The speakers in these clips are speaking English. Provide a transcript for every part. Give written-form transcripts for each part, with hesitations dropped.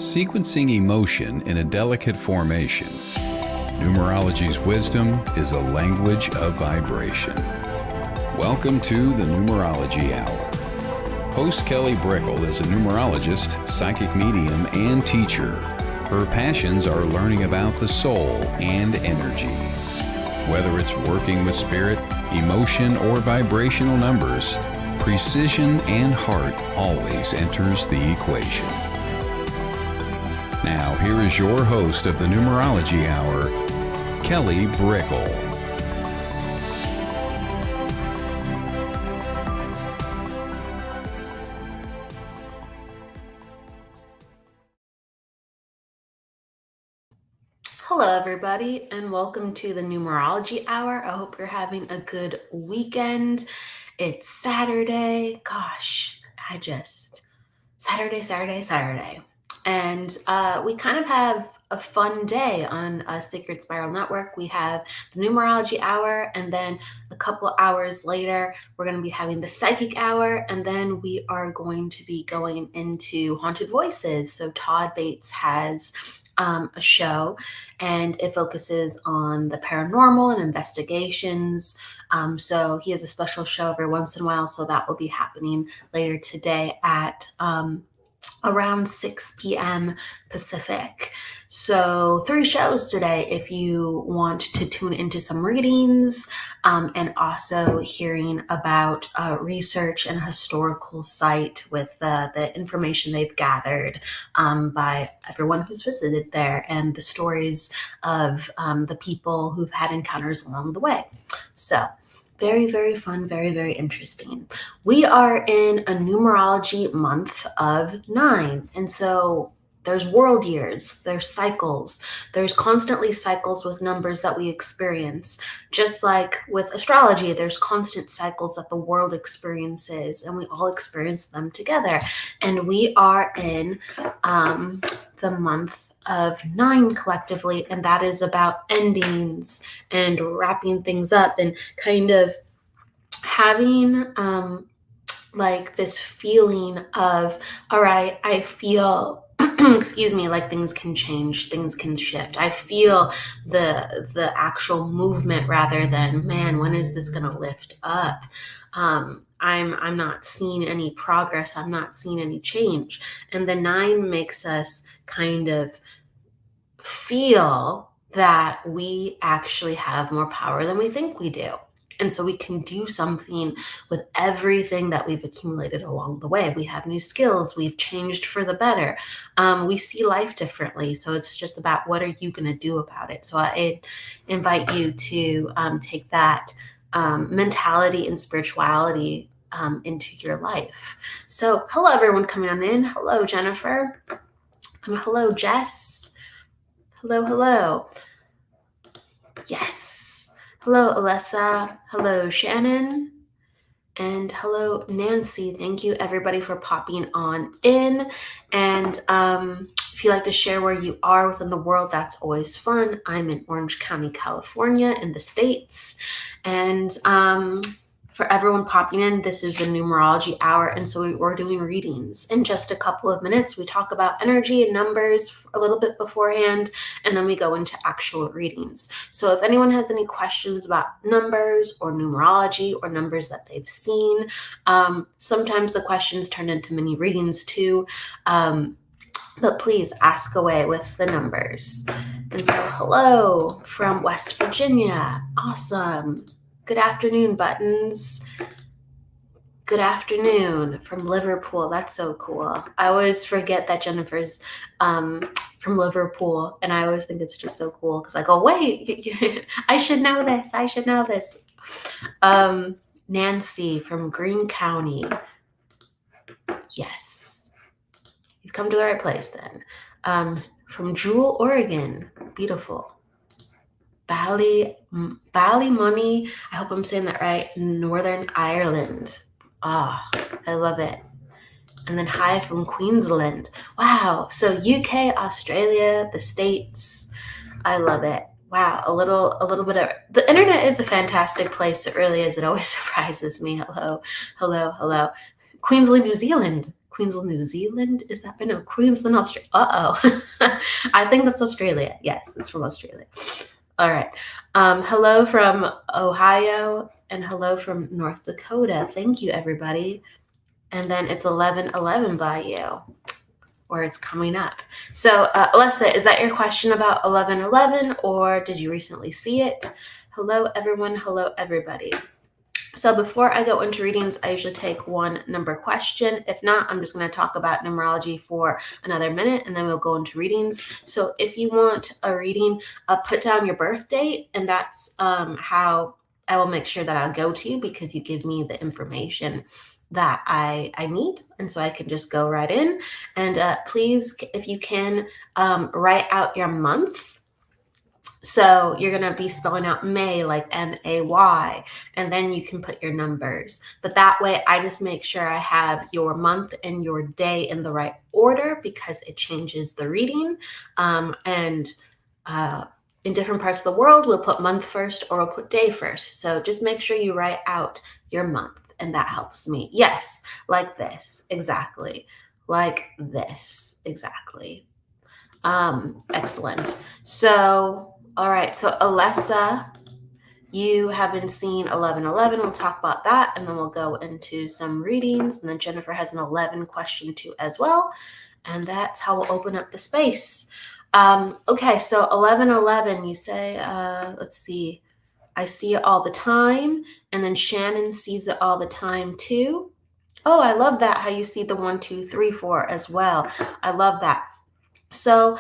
sequencing emotion in a delicate formation. Numerology's wisdom is a language of vibration. Welcome to the Numerology Hour. Host Kelly Brickle is a numerologist, psychic medium, and teacher. Her passions are learning about the soul and energy. Whether it's working with spirit, emotion, or vibrational numbers, precision and heart always enters the equation. Now, here is your host of the Numerology Hour, Kelly Brickle. Hello, everybody, and welcome to the Numerology Hour. I hope you're having a good weekend. It's Saturday. Gosh, Saturday. And we kind of have a fun day on Sacred Spiral Network. We have the Numerology Hour, and then a couple hours later, we're going to be having the Psychic Hour, and then we are going to be going into Haunted Voices. So Todd Bates has a show, and it focuses on the paranormal and investigations. So he has a special show every once in a while, so that will be happening later today at around 6 p.m. Pacific. So 3 shows today if you want to tune into some readings and also hearing about research and historical site with the information they've gathered by everyone who's visited there and the stories of the people who've had encounters along the way. So very, very fun, very, very interesting. We are in a numerology month of 9. And so there's world years, there's cycles, there's constantly cycles with numbers that we experience. Just like with astrology, there's constant cycles that the world experiences, and we all experience them together. And we are in the month of 9 collectively, and that is about endings and wrapping things up and kind of having like this feeling of, all right, I feel excuse me, like things can change, things can shift. I feel the actual movement rather than, man, when is this gonna lift up? I'm not seeing any progress, I'm not seeing any change. And the 9 makes us kind of feel that we actually have more power than we think we do. And so we can do something with everything that we've accumulated along the way. We have new skills. We've changed for the better. We see life differently. So it's just about what are you going to do about it? So I invite you to take that mentality and spirituality into your life. So hello, everyone coming on in. Hello, Jennifer. And hello, Jess. Hello. Yes. Hello, Alessa. Hello, Shannon. And hello, Nancy. Thank you, everybody, for popping on in. And if you'd like to share where you are within the world, that's always fun. I'm in Orange County, California, in the States. And for everyone popping in, this is the Numerology Hour, and so we're doing readings. In just a couple of minutes, we talk about energy and numbers a little bit beforehand, and then we go into actual readings. So if anyone has any questions about numbers or numerology or numbers that they've seen, sometimes the questions turn into mini readings too, but please ask away with the numbers. And so hello from West Virginia. Awesome. Good afternoon, Buttons. Good afternoon from Liverpool. That's so cool. I always forget that Jennifer's from Liverpool, and I always think it's just so cool because I go, wait, I should know this. Nancy from Greene County. Yes. You've come to the right place then. From Jewel, Oregon. Beautiful. Ballymoney, I hope I'm saying that right, Northern Ireland. I love it. And then hi from Queensland. Wow. So UK, Australia, the States. I love it. Wow. A little bit of the internet is a fantastic place. It really is. It always surprises me. Hello. Queensland, New Zealand. Queensland, New Zealand. Is that? No, Queensland, Australia. Uh-oh. I think that's Australia. Yes, it's from Australia. All right. Hello from Ohio and hello from North Dakota. Thank you, everybody. And then it's 11:11 by you, or it's coming up. So, Alessa, is that your question about 11:11, or did you recently see it? Hello, everyone. Hello, everybody. So before I go into readings, I usually take one number question. If not, I'm just going to talk about numerology for another minute, and then we'll go into readings. So if you want a reading, put down your birth date, and that's how I will make sure that I'll go to you, because you give me the information that I need, and so I can just go right in. And please, if you can, write out your month. So you're going to be spelling out May like May, and then you can put your numbers. But that way I just make sure I have your month and your day in the right order, because it changes the reading. And in different parts of the world, we'll put month first or we'll put day first. So just make sure you write out your month, and that helps me. Yes, like this. Exactly. Like this. Exactly. Excellent. So, all right. So Alessa, you haven't seen 11:11. We'll talk about that, and then we'll go into some readings. And then Jennifer has an 11 question too as well. And that's how we'll open up the space. Okay. So 11:11, you say, let's see. I see it all the time. And then Shannon sees it all the time too. Oh, I love that. How you see the 1, 2, 3, 4 as well. I love that. So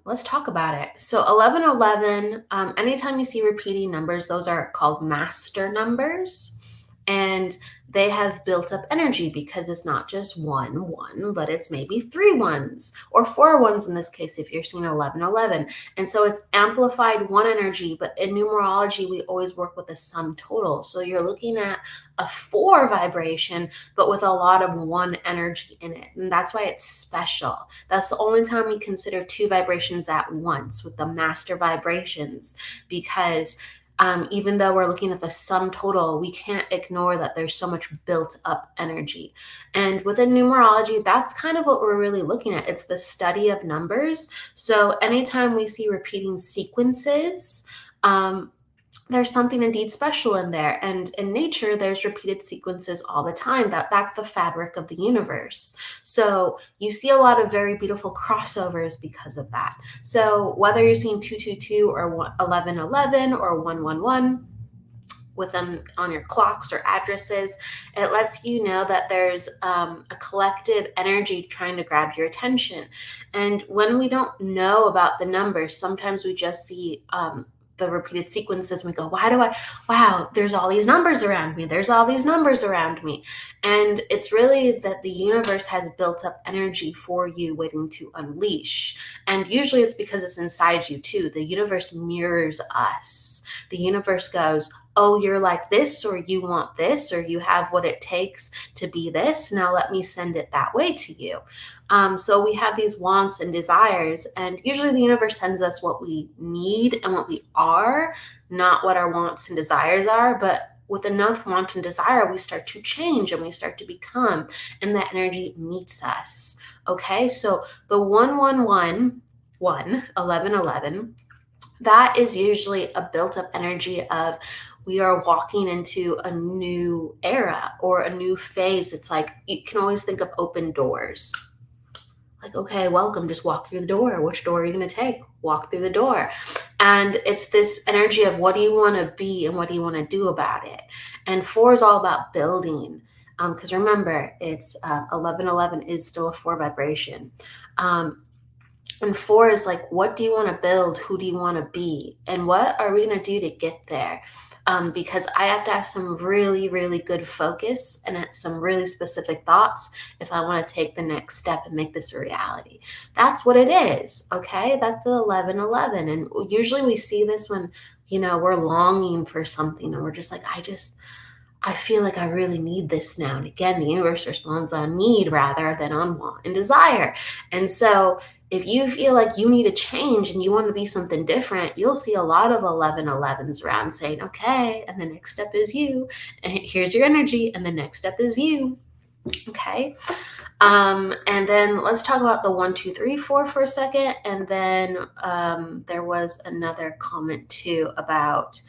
let's talk about it. So 11:11, anytime you see repeating numbers, those are called master numbers. And they have built up energy, because it's not just 1, 1, but it's maybe 3 ones or 4 ones in this case, if you're seeing 11:11. And so it's amplified 1 energy, but in numerology, we always work with a sum total. So you're looking at a 4 vibration, but with a lot of 1 energy in it. And that's why it's special. That's the only time we consider 2 vibrations at once with the master vibrations, because even though we're looking at the sum total, we can't ignore that there's so much built up energy. And within numerology, that's kind of what we're really looking at. It's the study of numbers. So anytime we see repeating sequences, there's something indeed special in there. And in nature, there's repeated sequences all the time. That's the fabric of the universe. So you see a lot of very beautiful crossovers because of that. So whether you're seeing 222 or 1111 or 111 with them on your clocks or addresses, it lets you know that there's a collective energy trying to grab your attention. And when we don't know about the numbers, sometimes we just see the repeated sequences, and we go, wow, there's all these numbers around me. There's all these numbers around me. And it's really that the universe has built up energy for you waiting to unleash. And usually it's because it's inside you too. The universe mirrors us. The universe goes, oh, you're like this, or you want this, or you have what it takes to be this. Now let me send it that way to you. So we have these wants and desires, and usually the universe sends us what we need and what we are, not what our wants and desires are. But with enough want and desire, we start to change and we start to become, and that energy meets us. Okay, so the 111, 1111, that is usually a built up energy of we are walking into a new era or a new phase. It's like you can always think of open doors. Like, okay, welcome, just walk through the door. Which door are you going to take? Walk through the door. And it's this energy of what do you want to be and what do you want to do about it? And 4 is all about building. Because remember, it's 1111 is still a 4 vibration. And 4 is like, what do you want to build? Who do you want to be? And what are we going to do to get there? Because I have to have some really, really good focus and some really specific thoughts if I want to take the next step and make this a reality. That's what it is, okay? That's the 1111. And usually we see this when, we're longing for something and we're just like, I feel like I really need this now. And again, the universe responds on need rather than on want and desire. And so if you feel like you need a change and you want to be something different, you'll see a lot of 1111s around saying, okay, and the next step is you. And here's your energy. And the next step is you. Okay. And then let's talk about the 1, 2, 3, 4 for a second. And then there was another comment too about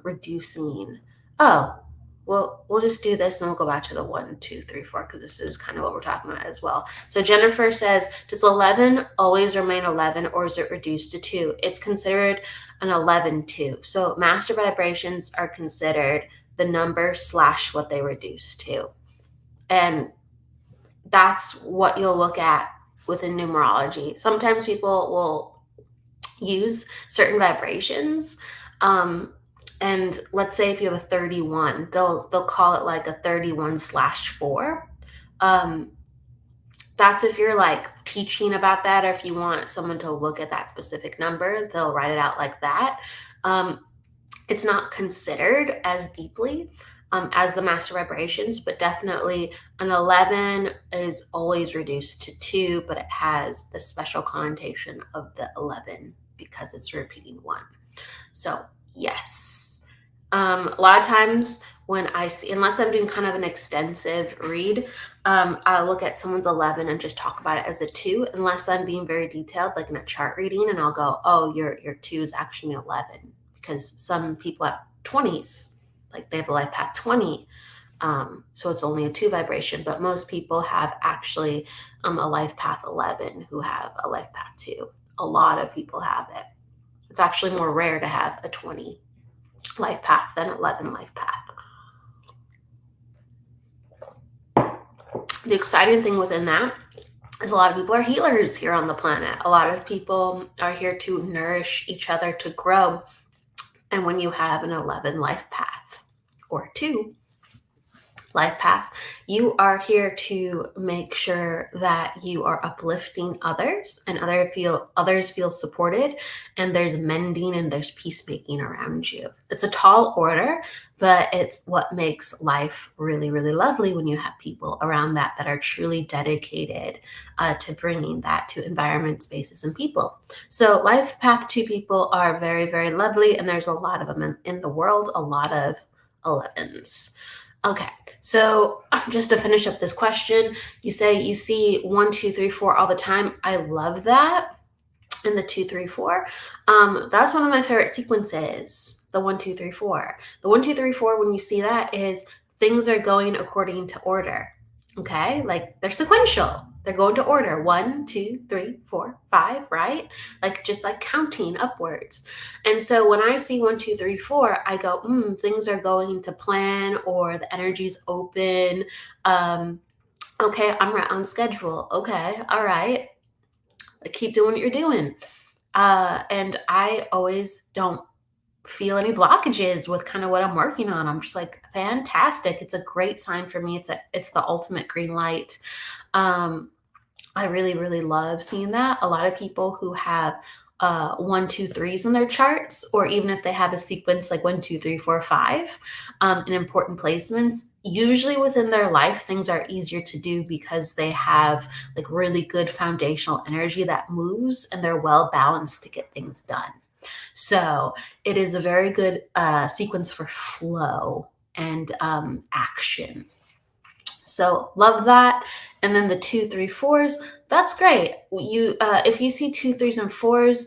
reducing. Oh, well, we'll just do this and then we'll go back to the 1, 2, 3, 4 because this is kind of what we're talking about as well. So Jennifer says, does 11 always remain 11 or is it reduced to 2? It's considered an 11 too. So master vibrations are considered the number / what they reduce to. And that's what you'll look at within numerology. Sometimes people will use certain vibrations. And let's say if you have a 31, they'll call it like a 31/4. That's if you're like teaching about that, or if you want someone to look at that specific number, they'll write it out like that. It's not considered as deeply as the master vibrations, but definitely an 11 is always reduced to 2, but it has the special connotation of the 11 because it's repeating 1. So yes, a lot of times when I see, unless I'm doing kind of an extensive read, I'll look at someone's 11 and just talk about it as a 2, unless I'm being very detailed, like in a chart reading, and I'll go, oh, your 2 is actually 11, because some people have 20s, like they have a life path 20. So it's only a 2 vibration, but most people have actually a life path 11 who have a life path 2. A lot of people have it. It's actually more rare to have a 20 life path than 11 life path. The exciting thing within that is a lot of people are healers here on the planet. A lot of people are here to nourish each other, to grow. And when you have an 11 life path or 2 life path, you are here to make sure that you are uplifting others and others feel supported, and there's mending and there's peacemaking around you. It's a tall order, but it's what makes life really, really lovely when you have people around that are truly dedicated to bringing that to environment, spaces, and people. So life path 2 people are very, very lovely, and there's a lot of them in the world, a lot of 11s. Okay, so just to finish up this question, you say you see 1, 2, 3, 4 all the time. I love that. And the 2, 3, 4. That's one of my favorite sequences, the 1, 2, 3, 4. The 1, 2, 3, 4, when you see that, is things are going according to order. Okay, like they're sequential. They're going to order 1, 2, 3, 4, 5, right? Like just like counting upwards. And so when I see 1, 2, 3, 4, I go, things are going to plan, or the energy's open. Okay, I'm right on schedule. Okay, all right. Keep doing what you're doing. And I always don't feel any blockages with kind of what I'm working on. I'm just like, fantastic. It's a great sign for me. It's the ultimate green light. I really, really love seeing that. A lot of people who have 1, 2, 3s in their charts, or even if they have a sequence like 1, 2, 3, 4, 5 in important placements, usually within their life, things are easier to do because they have like really good foundational energy that moves, and they're well balanced to get things done. So it is a very good sequence for flow and action. So love that. And then the 2, 3, 4s, that's great. You if you see 2, 3s, and 4s,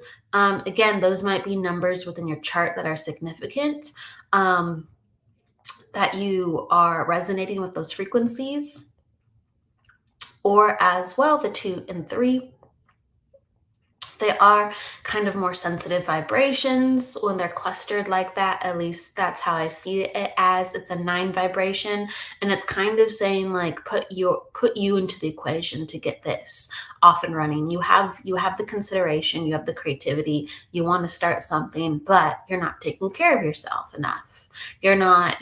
again, those might be numbers within your chart that are significant, that you are resonating with those frequencies. Or as well, the 2 and 3, they are kind of more sensitive vibrations when they're clustered like that. At least that's how I see it, as it's a 9 vibration. And it's kind of saying like, put you into the equation to get this off and running. You have the consideration, you have the creativity, you want to start something, but you're not taking care of yourself enough. You're not,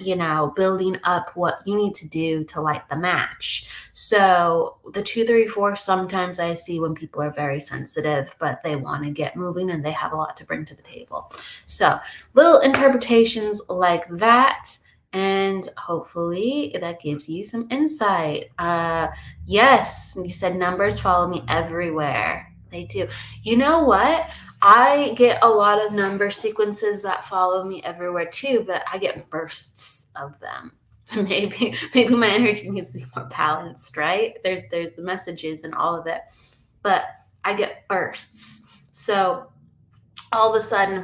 building up what you need to do to light the match. So the 2, 3, 4, sometimes I see when people are very sensitive, but they want to get moving and they have a lot to bring to the table. So little interpretations like that. And hopefully that gives you some insight. Yes, you said numbers follow me everywhere. They do. You know what? I get a lot of number sequences that follow me everywhere too, but I get bursts of them. maybe my energy needs to be more balanced, right? There's the messages and all of it, but I get bursts. So all of a sudden,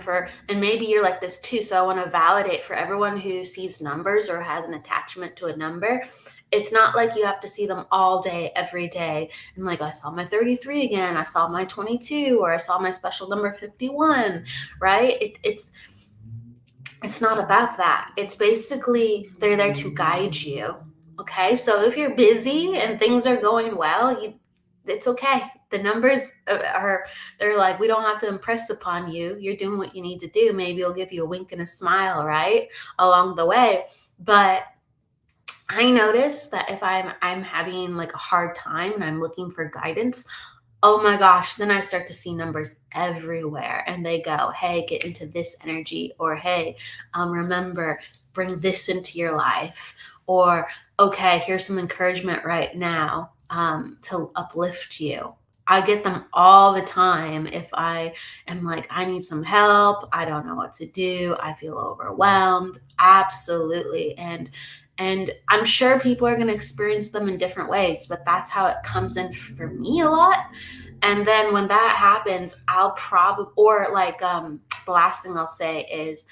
and maybe you're like this too, so I want to validate for everyone who sees numbers or has an attachment to a number. It's not like you have to see them all day, every day. And like, I saw my 33 again, I saw my 22, or I saw my special number 51, right? It's not about that. It's basically they're there to guide you. Okay. So if you're busy and things are going well, it's okay. The numbers they're like, we don't have to impress upon you. You're doing what you need to do. Maybe it'll give you a wink and a smile, right? Along the way. But I notice that if I'm having like a hard time and I'm looking for guidance, oh my gosh, then I start to see numbers everywhere and they go, hey, get into this energy, or hey, remember, bring this into your life, or okay, here's some encouragement right now to uplift you. I get them all the time. If I am like, I need some help, I don't know what to do, I feel overwhelmed, absolutely. And I'm sure people are going to experience them in different ways, but that's how it comes in for me a lot. And then when that happens, I'll probably, or like the last thing I'll say is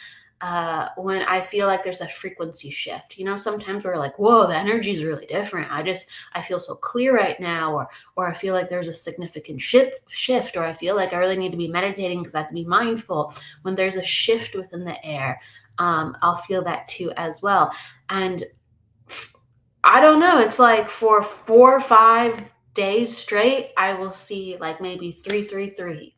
when I feel like there's a frequency shift. Sometimes we're like, whoa, the energy is really different. I feel so clear right now, or I feel like there's a significant shift, or I feel like I really need to be meditating because I have to be mindful. When there's a shift within the air, I'll feel that too as well. And I don't know, it's like for 4 or 5 days straight, I will see like maybe 333.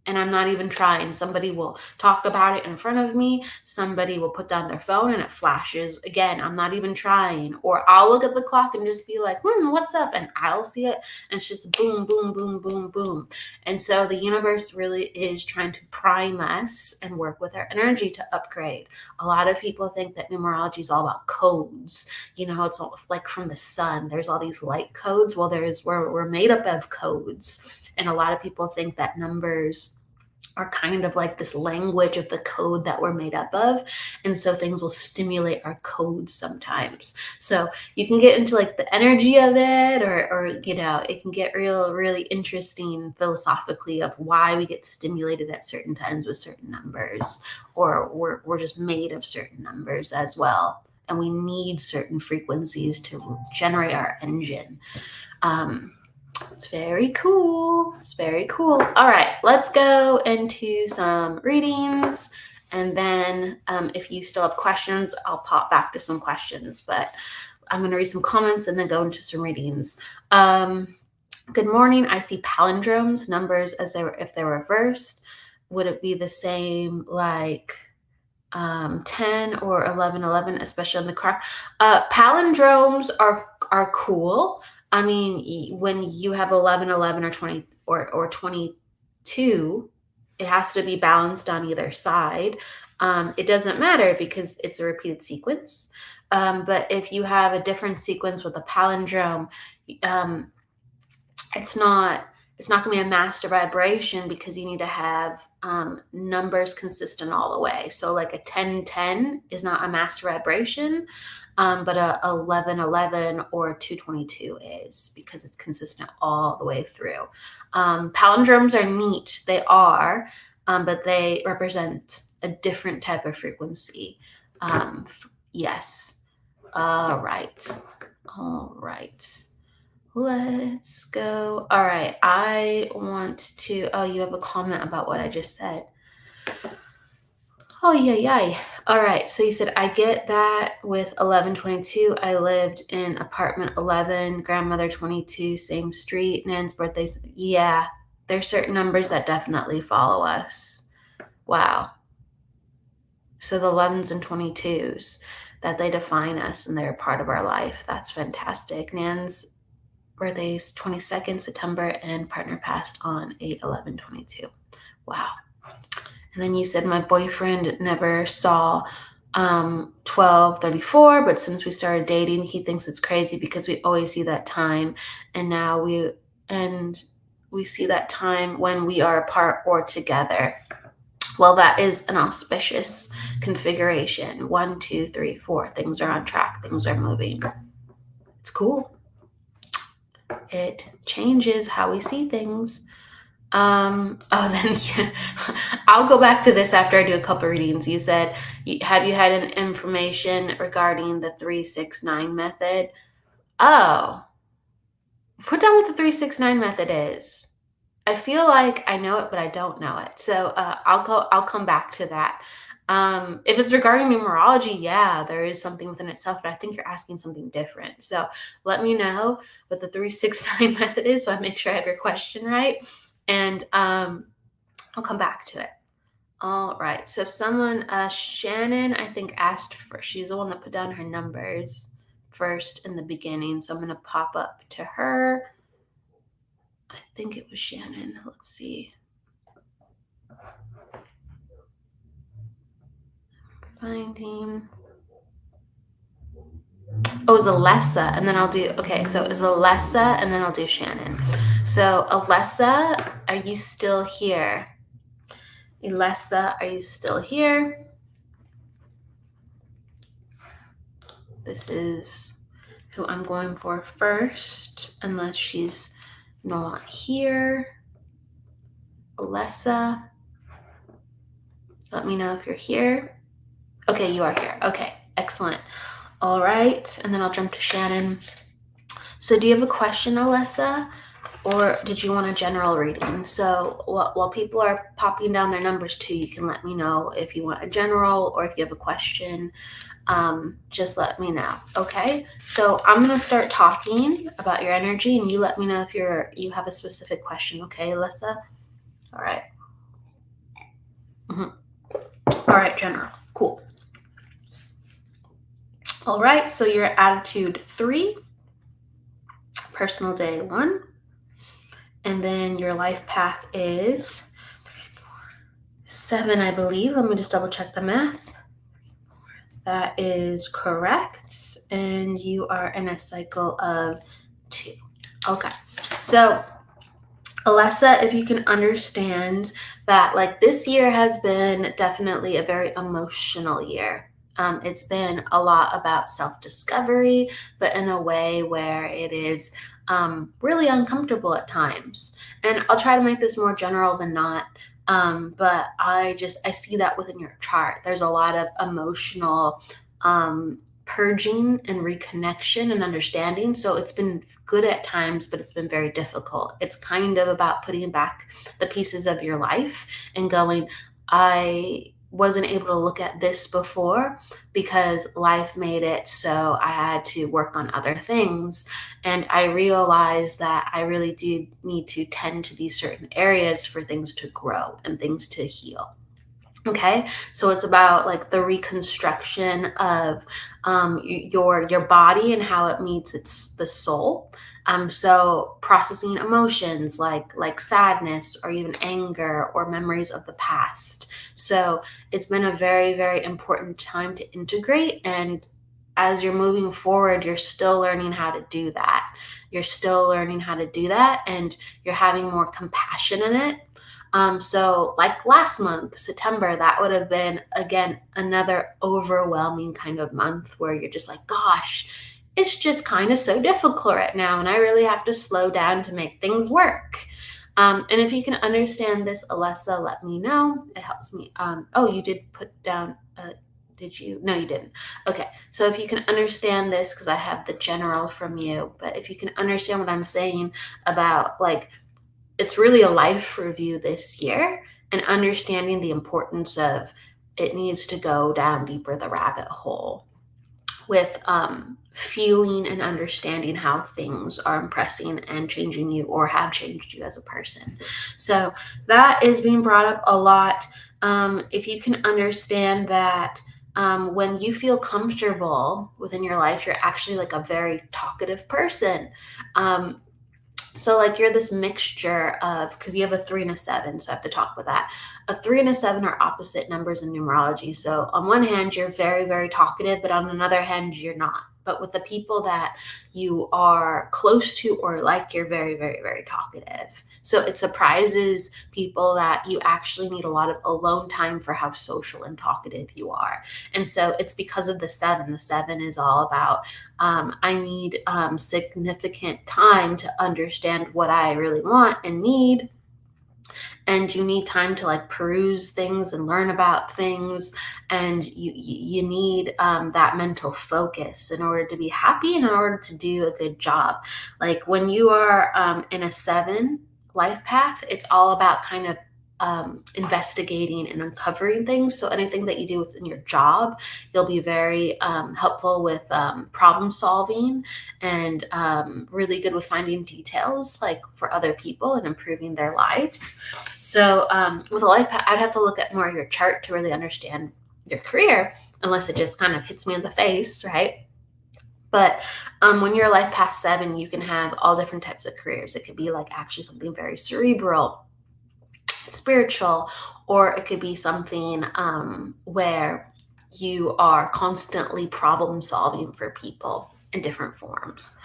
And I'm not even trying. Somebody will talk about it in front of me. Somebody will put down their phone and it flashes. Again, I'm not even trying. Or I'll look at the clock and just be like, what's up? And I'll see it. And it's just boom, boom, boom, boom, boom. And so the universe really is trying to prime us and work with our energy to upgrade. A lot of people think that numerology is all about codes. It's all like from the sun. There's all these light codes. Well, we're made up of codes. And a lot of people think that numbers are kind of like this language of the code that we're made up of. And so things will stimulate our codes sometimes. So you can get into like the energy of it, or it can get really interesting philosophically of why we get stimulated at certain times with certain numbers, or we're just made of certain numbers as well. And we need certain frequencies to generate our engine. It's very cool. It's very cool. All right, let's go into some readings. And then if you still have questions, I'll pop back to some questions. But I'm going to read some comments and then go into some readings. Good morning. I see palindromes, numbers if they're reversed. Would it be the same like 10 or 11, especially on the crack? Palindromes are cool. I mean, when you have 11 or 20 or 22, it has to be balanced on either side. It doesn't matter because it's a repeated sequence. But if you have a different sequence with a palindrome, it's not going to be a master vibration because you need to have numbers consistent all the way. So like a 10-10 is not a master vibration. But a 11-11 or 222 is, because it's consistent all the way through. Palindromes are neat. They are, but they represent a different type of frequency. Yes. All right. Let's go. All right. I want to, you have a comment about what I just said. Oh, yeah. All right. So you said, I get that with 1122. I lived in apartment 11, grandmother 22, same street, Nan's birthdays. Yeah, there's certain numbers that definitely follow us. Wow. So the 11s and 22s, that they define us and they're a part of our life. That's fantastic. Nan's birthday's 22nd September and partner passed on 8/11/22. Wow. And then you said, my boyfriend never saw 12/34, but since we started dating, he thinks it's crazy because we always see that time. And now we see that time when we are apart or together. Well, that is an auspicious configuration. 1, 2, 3, 4. Things are on track. Things are moving. It's cool. It changes how we see things. Then yeah, I'll go back to this after I do a couple readings. You said, have you had an information regarding the 369 method? Oh, put down what the 369 method is. I feel like I know it, but I don't know it. So I'll come back to that. If it's regarding numerology, yeah, there is something within itself, but I think you're asking something different. So let me know what the 369 method is, so I make sure I have your question right. And I'll come back to it. All right. So someone, Shannon, I think asked for, she's the one that put down her numbers first in the beginning. So I'm going to pop up to her. I think it was Shannon. Let's see. Finding. Oh, it's Alessa, and then I'll do, okay, so it's Alessa, and then I'll do Shannon. So Alessa, are you still here? Alessa, are you still here? This is who I'm going for first, unless she's not here. Alessa, let me know if you're here. Okay, you are here. Okay, excellent. All right, and then I'll jump to Shannon. So do you have a question, Alessa, or did you want a general reading? So while people are popping down their numbers too, you can let me know if you want a general or if you have a question. Just let me know. Okay, so I'm gonna start talking about your energy, and you let me know if you have a specific question. Okay, Alessa. All right. All right, general. Cool. All right, so you're at attitude 3, personal day 1, and then your life path is 7, I believe. Let me just double check the math. That is correct, and you are in a cycle of 2. Okay, so Alessa, if you can understand that, like, this year has been definitely a very emotional year. It's been a lot about self-discovery, but in a way where it is really uncomfortable at times. And I'll try to make this more general than not, but I see that within your chart. There's a lot of emotional purging and reconnection and understanding. So it's been good at times, but it's been very difficult. It's kind of about putting back the pieces of your life and going, I wasn't able to look at this before because life made it so I had to work on other things. And I realized that I really do need to tend to these certain areas for things to grow and things to heal. Okay, so it's about like the reconstruction of your body and how it meets the soul. So processing emotions like sadness or even anger or memories of the past. So it's been a very, very important time to integrate, and as you're moving forward, you're still learning how to do that. You're still learning how to do that, and you're having more compassion in it. So like last month, September, that would have been, again, another overwhelming kind of month where you're just like, gosh, it's just kind of so difficult right now. And I really have to slow down to make things work. And if you can understand this, Alessa, let me know. It helps me. Oh, you did put down, did you? No, you didn't. Okay. So if you can understand this, because I have the general from you, but if you can understand what I'm saying about, like, it's really a life review this year, and understanding the importance of it needs to go down deeper the rabbit hole with feeling and understanding how things are impressing and changing you or have changed you as a person. So that is being brought up a lot. If you can understand that when you feel comfortable within your life, you're actually like a very talkative person. So like you're this mixture of, because you have a 3 and a 7, so I have to talk with that. A 3 and a 7 are opposite numbers in numerology. So on one hand, you're very, very talkative, but on another hand, you're not. but with the people that you are close to or like, you're very, very, very talkative. So it surprises people that you actually need a lot of alone time for how social and talkative you are. And so it's because of the seven. The seven is all about I need significant time to understand what I really want and need. And you need time to like peruse things and learn about things, and you need that mental focus in order to be happy and in order to do a good job. Like when you are in a seven life path, it's all about kind of investigating and uncovering things. So anything that you do within your job, you'll be very helpful with problem solving, and really good with finding details like for other people and improving their lives. So with a life path, I'd have to look at more of your chart to really understand your career, unless it just kind of hits me in the face, right? But when you're life path seven, you can have all different types of careers. It could be like actually something very cerebral, spiritual, or it could be something where you are constantly problem solving for people in different forms.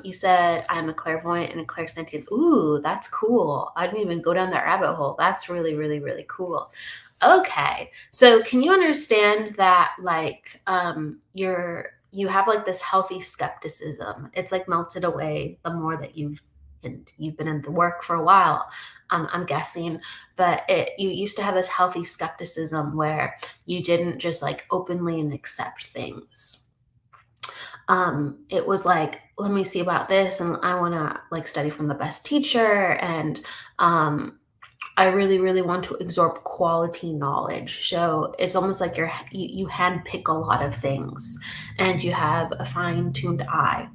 You said I'm a clairvoyant and a clairsentient. Ooh, that's cool. I didn't even go down that rabbit hole. That's really, really, really cool. Okay, so can you understand that like you have like this healthy skepticism? It's like melted away the more that you've been in the work for a while. I'm guessing, but you used to have this healthy skepticism where you didn't just like openly and accept things. It was like, let me see about this, and I want to like study from the best teacher, and I really, really want to absorb quality knowledge. So it's almost like you handpick a lot of things, and you have a fine-tuned eye.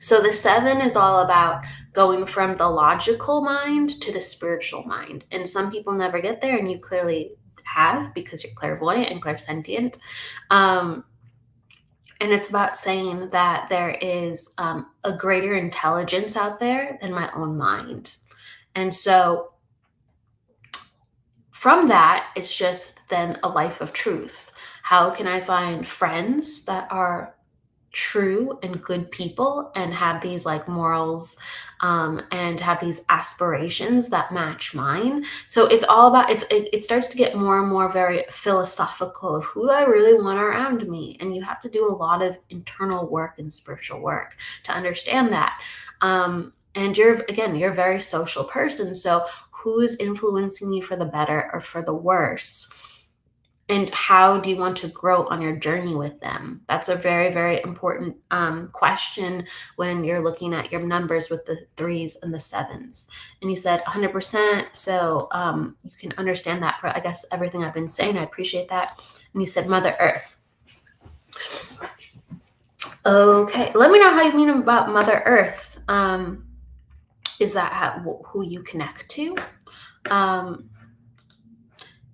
So the seven is all about going from the logical mind to the spiritual mind. And some people never get there, and you clearly have, because you're clairvoyant and clairsentient. And it's about saying that there is a greater intelligence out there than my own mind. And so from that, it's just then a life of truth. How can I find friends that are true and good people and have these like morals and have these aspirations that match mine? So it's all about it starts to get more and more very philosophical of who do I really want around me, and you have to do a lot of internal work and spiritual work to understand that. And you're a very social person, so who is influencing you for the better or for the worse? And how do you want to grow on your journey with them? That's a very, very important question when you're looking at your numbers with the threes and the sevens. And you said 100%. So you can understand that for, I guess, everything I've been saying. I appreciate that. And you said Mother Earth. Okay. Let me know how you mean about Mother Earth. Is that who you connect to?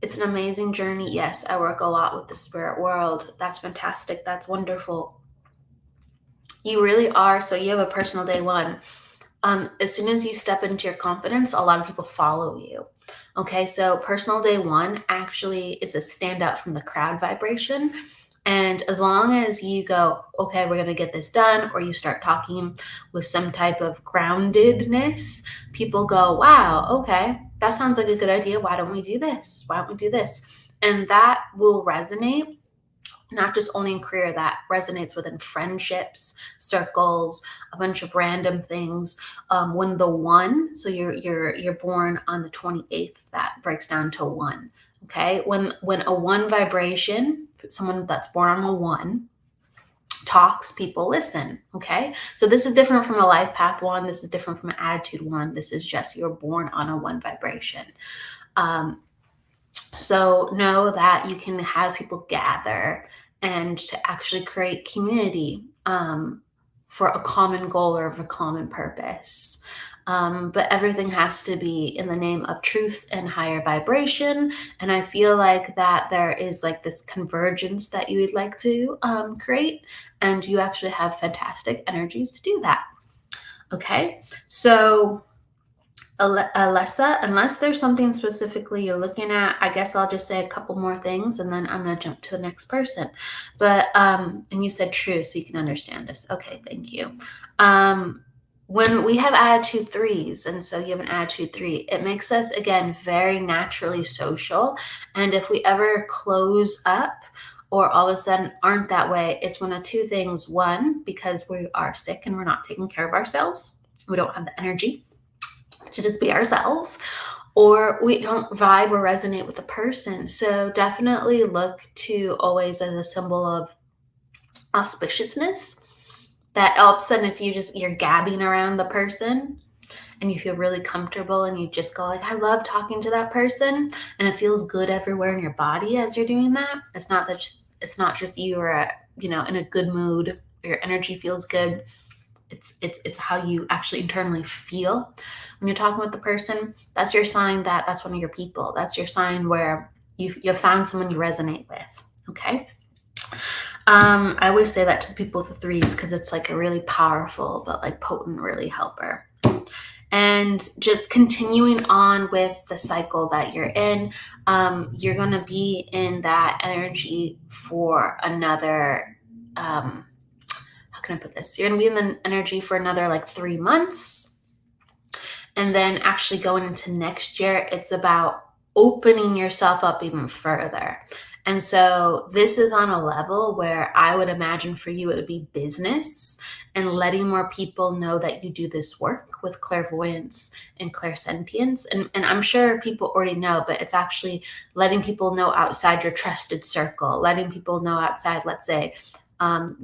It's an amazing journey. Yes, I work a lot with the spirit world. That's fantastic. That's wonderful. You really are. So you have a personal day one. As soon as you step into your confidence, a lot of people follow you. Okay, so personal day one actually is a standout from the crowd vibration. And as long as you go, okay, we're going to get this done, or you start talking with some type of groundedness, people go, wow, okay, that sounds like a good idea. Why don't we do this? Why don't we do this? And that will resonate, not just only in career, that resonates within friendships, circles, a bunch of random things. When the one, so you're born on the 28th, that breaks down to one. Okay, when a one vibration, someone that's born on a one talks, people listen. Okay, so this is different from a life path one. This is different from an attitude one. This is just you're born on a one vibration. So know that you can have people gather and to actually create community for a common goal or of a common purpose. But everything has to be in the name of truth and higher vibration. And I feel like that there is like this convergence that you would like to create, and you actually have fantastic energies to do that. Okay, so Alessa, unless there's something specifically you're looking at, I guess I'll just say a couple more things and then I'm going to jump to the next person. But, and you said true, so you can understand this. Okay, thank you. When we have attitude threes, and so you have an attitude three, it makes us, again, very naturally social. And if we ever close up or all of a sudden aren't that way, it's one of two things. One, because we are sick and we're not taking care of ourselves, we don't have the energy to just be ourselves, or we don't vibe or resonate with the person. So definitely look to always as a symbol of auspiciousness, that all of a sudden if you're gabbing around the person and you feel really comfortable and you just go like, I love talking to that person, and it feels good everywhere in your body as you're doing that. It's not just you are in a good mood, your energy feels good. It's how you actually internally feel when you're talking with the person. That's your sign that that's one of your people. That's your sign where you've found someone you resonate with. Okay. I always say that to the people with the threes because it's like a really powerful but like potent really helper. And just continuing on with the cycle that you're in, you're going to be in that energy for another how can I put this? You're going to be in the energy for another like 3 months. And then actually going into next year, it's about opening yourself up even further. And so this is on a level where I would imagine for you, it would be business and letting more people know that you do this work with clairvoyance and clairsentience. And I'm sure people already know, but it's actually letting people know outside your trusted circle, letting people know outside, let's say,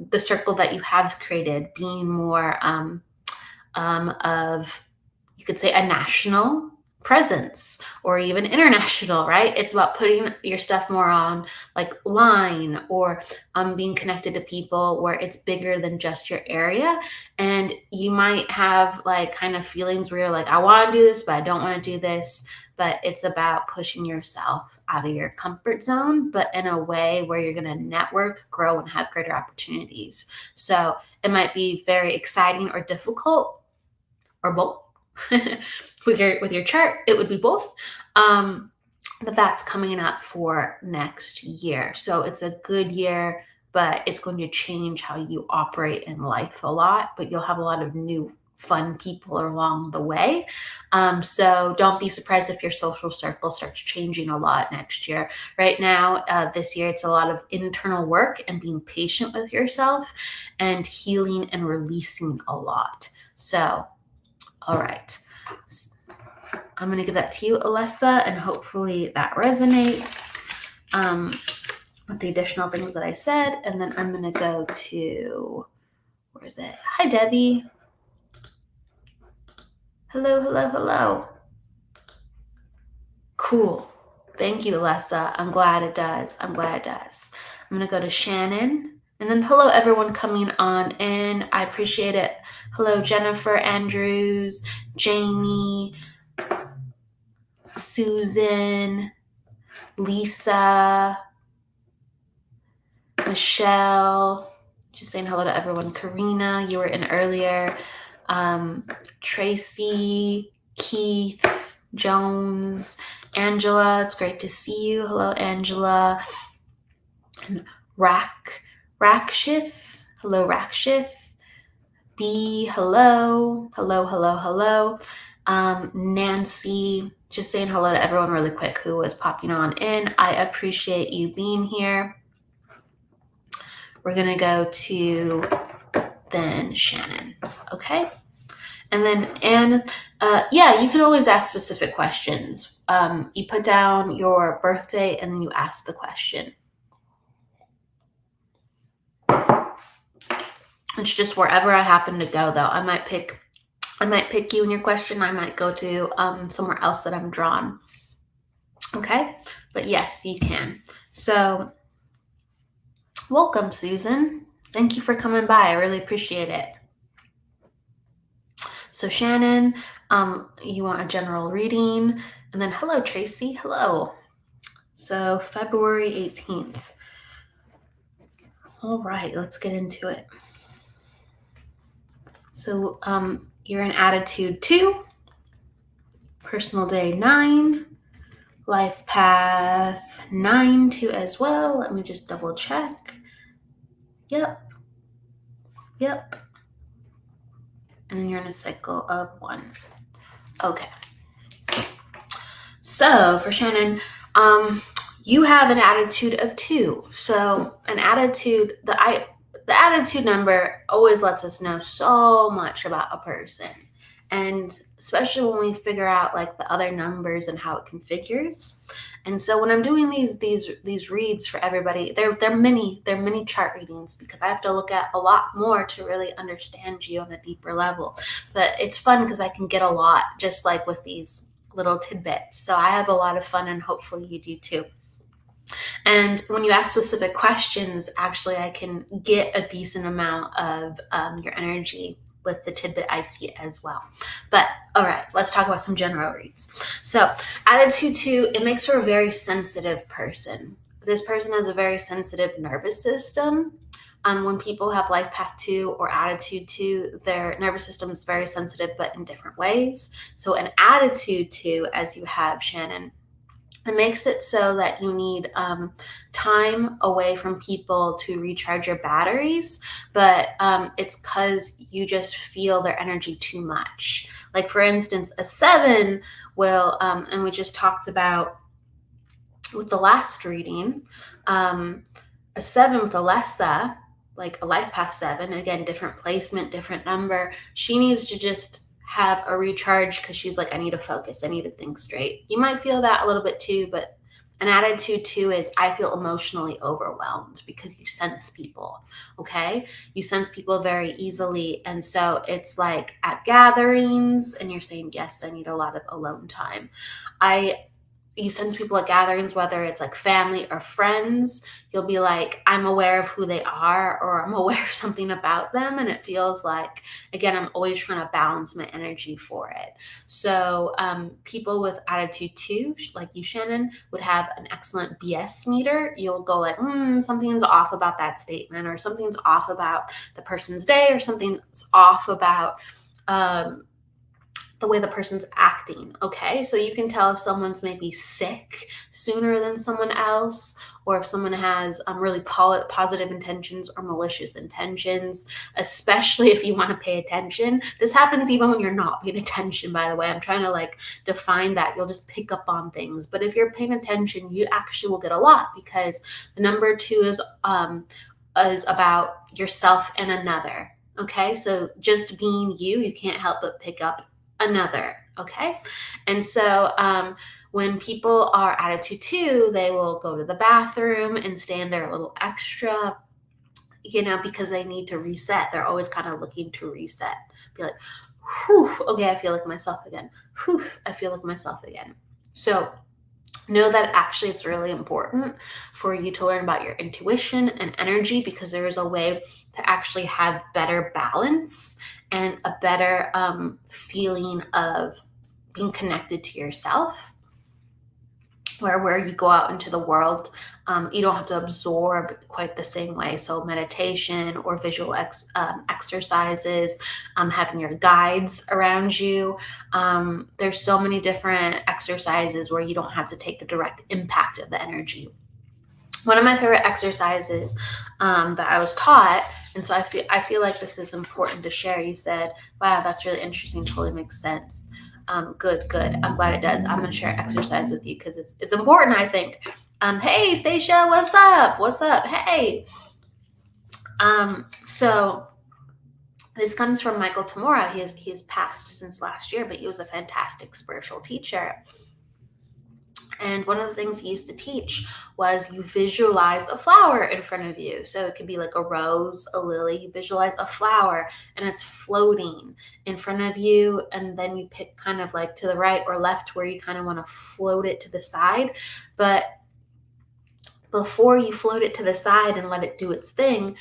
the circle that you have created, being more of, you could say, a national presence or even international, right? It's about putting your stuff more on like line, or being connected to people where it's bigger than just your area. And you might have like kind of feelings where you're like, I want to do this, but I don't want to do this. But it's about pushing yourself out of your comfort zone, but in a way where you're going to network, grow, and have greater opportunities. So it might be very exciting or difficult, or both. with your chart, it would be both. But that's coming up for next year. So it's a good year, but it's going to change how you operate in life a lot. But you'll have a lot of new fun people along the way. So don't be surprised if your social circle starts changing a lot next year. Right now, this year, it's a lot of internal work and being patient with yourself and healing and releasing a lot. So, all right. I'm going to give that to you, Alessa, and hopefully that resonates with the additional things that I said. And then I'm going to go to, where is it? Hi, Debbie. Hello, hello, hello. Cool. Thank you, Alessa. I'm glad it does. I'm glad it does. I'm going to go to Shannon. And then hello, everyone coming on in. I appreciate it. Hello, Jennifer Andrews, Jamie, Susan, Lisa, Michelle, just saying hello to everyone. Karina, you were in earlier. Tracy, Keith, Jones, Angela, it's great to see you. Hello, Angela. And Rakshith, hello, Rakshith. B, hello, hello, hello, hello. Nancy, just saying hello to everyone really quick who was popping on in. I appreciate you being here. We're going to go to then Shannon. Okay. And then, yeah, you can always ask specific questions. You put down your birthday and then you ask the question. It's just wherever I happen to go, though. I might pick you in your question. I might go to somewhere else that I'm drawn. Okay. But yes, you can. So welcome, Susan. Thank you for coming by. I really appreciate it. So Shannon, you want a general reading, and then hello, Tracy. Hello. So February 18th. All right, let's get into it. So you're in attitude 2. Personal day 9, life path 9-2 as well. Let me just double check. Yep. And then you're in a cycle of 1. Okay. So for Shannon, you have an attitude of 2. So an attitude, the attitude number always lets us know so much about a person. And especially when we figure out like the other numbers and how it configures. And so when I'm doing these reads for everybody, they're mini chart readings because I have to look at a lot more to really understand you on a deeper level. But it's fun because I can get a lot just like with these little tidbits. So I have a lot of fun and hopefully you do too. And when you ask specific questions, actually, I can get a decent amount of your energy with the tidbit I see as well. But all right, let's talk about some general reads. So attitude 2, it makes for a very sensitive person. This person has a very sensitive nervous system. When people have life path 2 or attitude 2, their nervous system is very sensitive, but in different ways. So an attitude 2, as you have, Shannon, it makes it so that you need time away from people to recharge your batteries, but it's because you just feel their energy too much. Like for instance, a 7 will, and we just talked about with the last reading, a 7 with a Lessa, like a life path 7, again, different placement, different number, she needs to just have a recharge because she's like, I need to focus. I need to think straight. You might feel that a little bit too, but an attitude 2 is I feel emotionally overwhelmed because you sense people, okay? You sense people very easily. And so it's like at gatherings and you're saying, yes, I need a lot of alone time. You sense people at gatherings, whether it's like family or friends, you'll be like, I'm aware of who they are or I'm aware of something about them. And it feels like, again, I'm always trying to balance my energy for it. So people with attitude 2, like you, Shannon, would have an excellent BS meter. You'll go like, something's off about that statement or something's off about the person's day or something's off about the way the person's acting, okay? So you can tell if someone's maybe sick sooner than someone else, or if someone has really positive intentions or malicious intentions, especially if you want to pay attention. This happens even when you're not paying attention, by the way. I'm trying to like define that. You'll just pick up on things. But if you're paying attention, you actually will get a lot because the number 2 is about yourself and another, okay? So just being you can't help but pick up another, okay? And so when people are attitude 2, they will go to the bathroom and stand there a little extra, because they need to reset. They're always kind of looking to reset. Be like, whew, okay, I feel like myself again. Whew, I feel like myself again. So know that actually it's really important for you to learn about your intuition and energy because there is a way to actually have better balance and a better feeling of being connected to yourself, where you go out into the world, you don't have to absorb quite the same way. So meditation or visual exercises, having your guides around you. There's so many different exercises where you don't have to take the direct impact of the energy. One of my favorite exercises that I was taught, and so I feel like this is important to share. You said, wow, that's really interesting. Totally makes sense. Good. I'm glad it does. I'm going to share exercise with you because it's important, I think. Hey, Stacia, what's up? Hey. So this comes from Michael Tamura. He has passed since last year, but he was a fantastic spiritual teacher. And one of the things he used to teach was you visualize a flower in front of you. So it could be like a rose, a lily. You visualize a flower and it's floating in front of you. And then you pick kind of like to the right or left where you kind of want to float it to the side. But before you float it to the side and let it do its thing,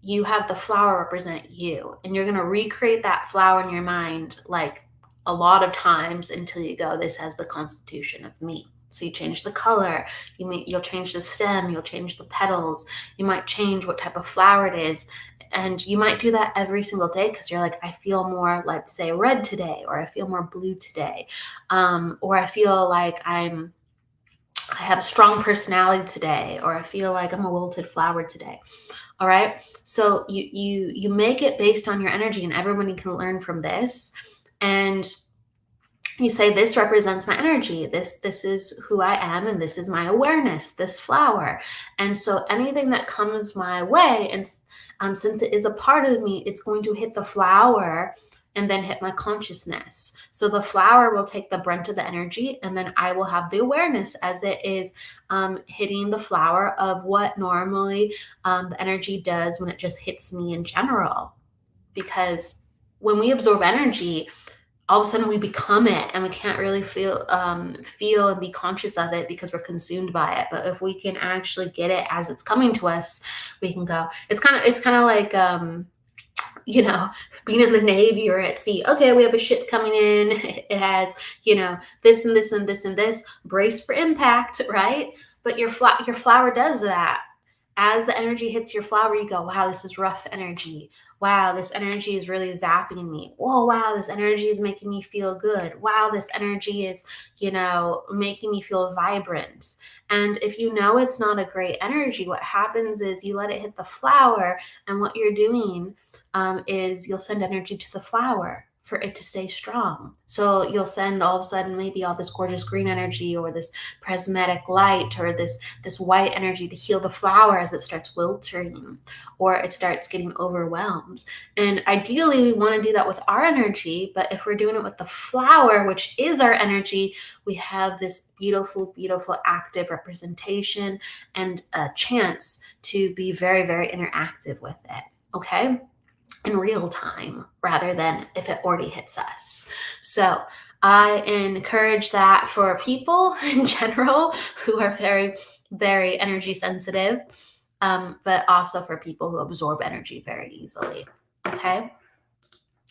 you have the flower represent you. And you're going to recreate that flower in your mind like a lot of times until you go, this has the constitution of me. So you change the color, you'll change the stem, you'll change the petals, you might change what type of flower it is. And you might do that every single day because you're like, I feel more, let's say, red today, or I feel more blue today, or I feel like I have a strong personality today, or I feel like I'm a wilted flower today. All right. So you make it based on your energy, and everybody can learn from this. And you say, this represents my energy. This is who I am, and this is my awareness, this flower. And so anything that comes my way, and since it is a part of me, it's going to hit the flower and then hit my consciousness. So the flower will take the brunt of the energy, and then I will have the awareness as it is hitting the flower of what normally the energy does when it just hits me in general. Because when we absorb energy, all of a sudden we become it, and we can't really feel and be conscious of it because we're consumed by it. But if we can actually get it as it's coming to us, we can go. It's kind of like being in the Navy or at sea. Okay, we have a ship coming in. It has this and this and this and this. Brace for impact, right? But your flower does that. As the energy hits your flower, you go, wow, this is rough energy. Wow, this energy is really zapping me. Oh, wow, this energy is making me feel good. Wow, this energy is, making me feel vibrant. And if you know it's not a great energy, what happens is you let it hit the flower, and what you're doing is you'll send energy to the flower for it to stay strong. So you'll send all of a sudden maybe all this gorgeous green energy, or this prismatic light, or this white energy to heal the flower as it starts wilting or it starts getting overwhelmed. And ideally we want to do that with our energy, but if we're doing it with the flower, which is our energy, we have this beautiful, beautiful active representation and a chance to be very, very interactive with it. Okay. In real time rather than if it already hits us. So I encourage that for people in general who are very, very energy sensitive, but also for people who absorb energy very easily. Okay.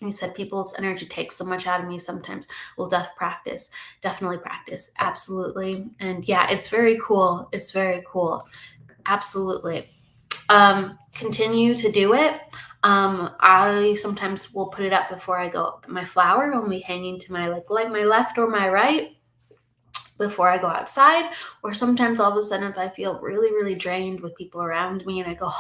You said people's energy takes so much out of me sometimes. Well, definitely practice. Absolutely. And yeah, it's very cool. It's very cool. Absolutely. Continue to do it. I sometimes will put it up before I go. My flower will be hanging to my like my left or my right before I go outside. Or sometimes all of a sudden, if I feel really, really drained with people around me, and I go,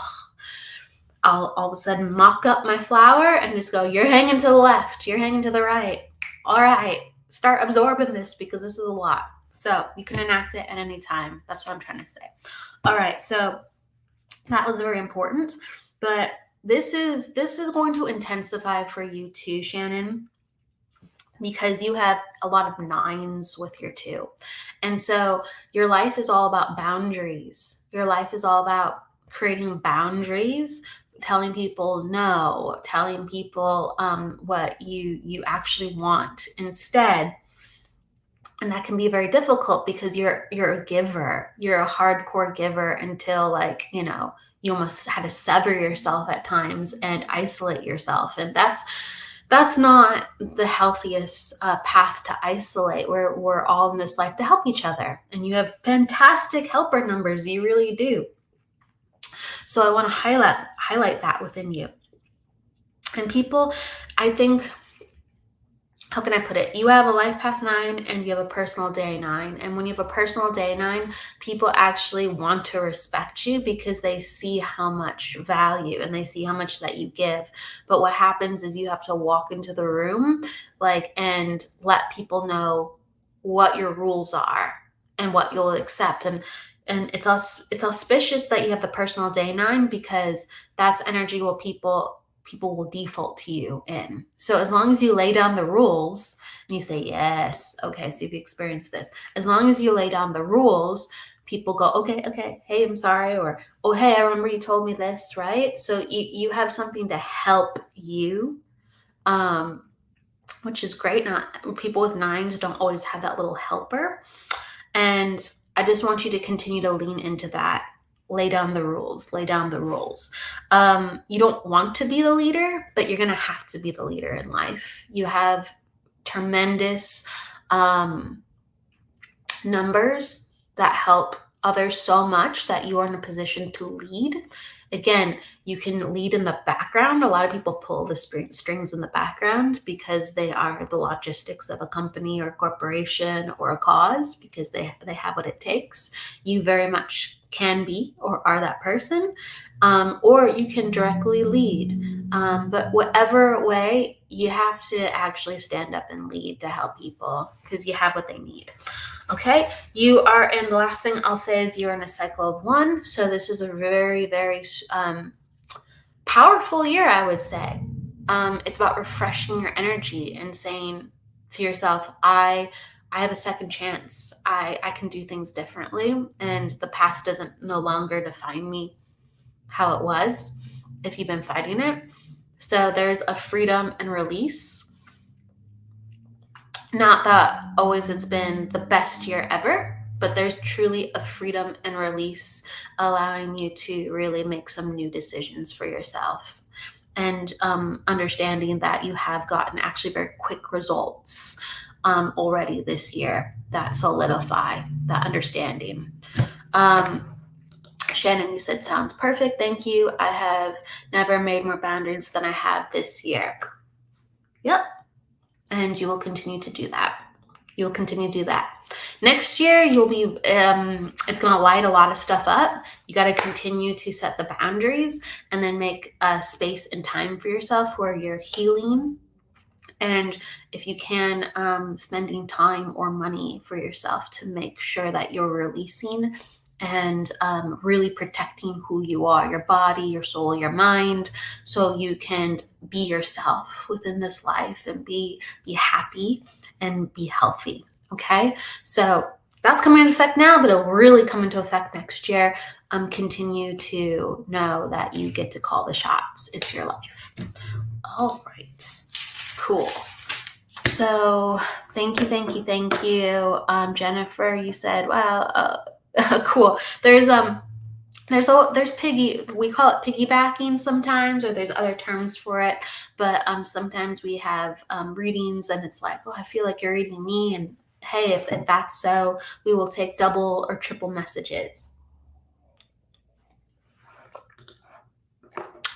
I'll all of a sudden mock up my flower and just go, you're hanging to the left, you're hanging to the right. All right, start absorbing this because this is a lot. So you can enact it at any time. That's what I'm trying to say. All right, so that was very important. But this is going to intensify for you too, Shannon, because you have a lot of 9s with your 2. And so your life is all about boundaries. Your life is all about creating boundaries, telling people no, telling people what you actually want instead. And that can be very difficult because you're a giver. You're a hardcore giver until you almost had to sever yourself at times and isolate yourself. And that's not the healthiest path to isolate. We're all in this life to help each other. And you have fantastic helper numbers. You really do. So I want to highlight that within you. And people, I think, how can I put it? You have a life path 9 and you have a personal day 9. And when you have a personal day 9, people actually want to respect you because they see how much value and they see how much that you give. But what happens is you have to walk into the room and let people know what your rules are and what you'll accept. And it's auspicious that you have the personal day 9 because that's energy where people will default to you in. So as long as you lay down the rules and you say, yes, okay, so you've experienced this. As long as you lay down the rules, people go, okay, hey, I'm sorry. Or, oh, hey, I remember you told me this, right? So you have something to help you, which is great. Not people with 9s don't always have that little helper. And I just want you to continue to lean into that. Lay down the rules. You don't want to be the leader, but you're going to have to be the leader in life. You have tremendous numbers that help others so much that you are in a position to lead. again, you can lead in the background. A lot of people pull the strings in the background because they are the logistics of a company or corporation or a cause, because they have what it takes. You very much can be or are that person, or you can directly lead. But whatever way, you have to actually stand up and lead to help people because you have what they need. Okay, you are in, the last thing I'll say is you're in a cycle of 1. So this is a very, very powerful year, I would say. It's about refreshing your energy and saying to yourself, I have a second chance. I can do things differently, and the past doesn't no longer define me how it was if you've been fighting it. So there's a freedom and release. Not that always it's been the best year ever, but there's truly a freedom and release, allowing you to really make some new decisions for yourself, and understanding that you have gotten actually very quick results already this year that solidify that understanding. Shannon, you said sounds perfect. Thank you. I have never made more boundaries than I have this year. Yep. And you will continue to do that. You will continue to do that. Next year, you'll be, it's going to light a lot of stuff up. You got to continue to set the boundaries and then make space and time for yourself where you're healing. And if you can, spending time or money for yourself to make sure that you're releasing and really protecting who you are, your body, your soul, your mind, so you can be yourself within this life and be happy and be healthy. Okay, so that's coming into effect now, but it'll really come into effect next year. Continue to know that you get to call the shots. It's your life. All right, cool. So thank you. Jennifer, you said, wow, cool. There's piggy, we call it piggybacking sometimes, or there's other terms for it, but sometimes we have readings and it's like, oh, I feel like you're reading me, and hey, if that's so, we will take double or triple messages.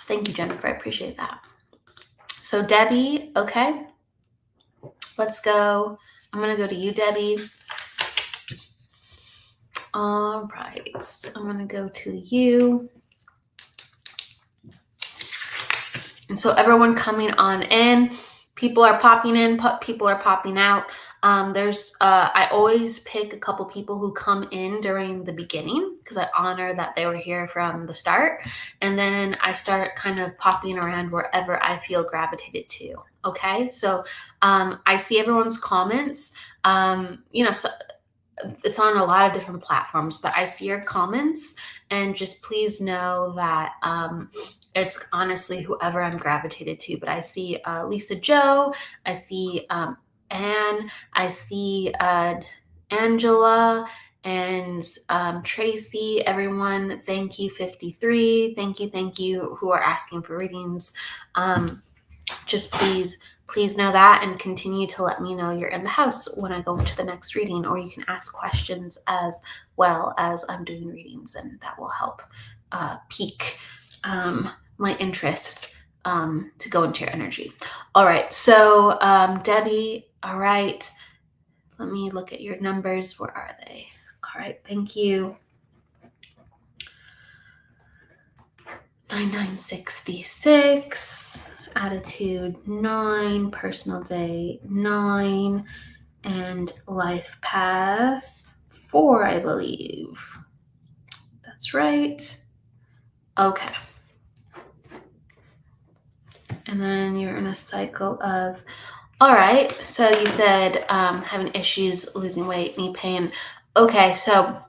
Thank you, Jennifer. I appreciate that. So Debbie, okay, let's go. I'm going to go to you, Debbie. All right, I'm going to go to you. And so everyone coming on in, people are popping in, people are popping out. I always pick a couple people who come in during the beginning because I honor that they were here from the start. And then I start kind of popping around wherever I feel gravitated to. Okay, so I see everyone's comments. So it's on a lot of different platforms, but I see your comments, and just please know that it's honestly whoever I'm gravitated to. But I see Lisa Joe, I see Anne, I see Angela, and Tracy. Everyone, thank you. 53, thank you who are asking for readings. Just please know that, and continue to let me know you're in the house when I go into the next reading, or you can ask questions as well as I'm doing readings, and that will help pique my interest to go into your energy. All right, so Debbie, all right, let me look at your numbers. Where are they? All right, thank you. 9966. Attitude 9, personal day 9, and life path 4, I believe. That's right. Okay. And then you're in a cycle of, all right, so you said having issues, losing weight, knee pain. Okay, so